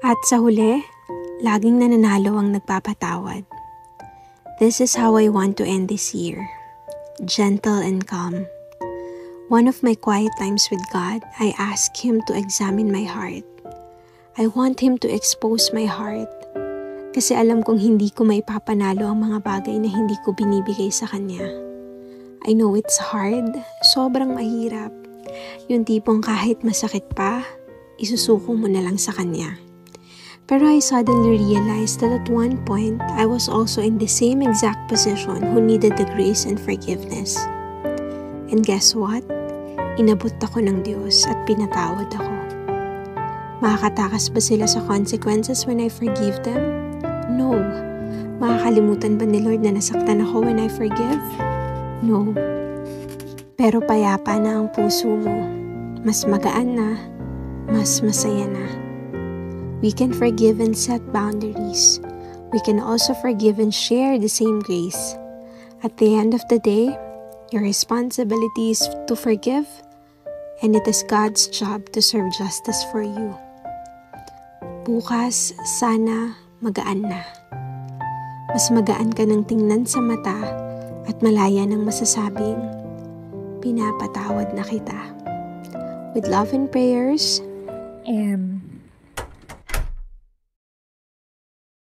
At sa huli, laging nananalo ang nagpapatawad. This is how I want to end this year. Gentle and calm. One of my quiet times with God, I ask Him to examine my heart. I want Him to expose my heart. Kasi alam kong hindi ko maipapanalo ang mga bagay na hindi ko binibigay sa Kanya. I know it's hard, sobrang mahirap. Yung tipong kahit masakit pa, isusuko mo na lang sa Kanya. Pero I suddenly realized that at one point, I was also in the same exact position who needed the grace and forgiveness. And guess what? Inabot ako ng Diyos at pinatawad ako. Makakatakas ba sila sa consequences when I forgive them? No. Makakalimutan ba ni Lord na nasaktan ako when I forgive? No. Pero payapa na ang puso mo. Mas magaan na, mas masaya na. We can forgive and set boundaries. We can also forgive and share the same grace. At the end of the day, your responsibility is to forgive, and it is God's job to serve justice for you. Bukas, sana magaan na. Mas magaan ka ng tingnan sa mata at malaya ng masasabing, pinapatawad na kita. With love and prayers, M.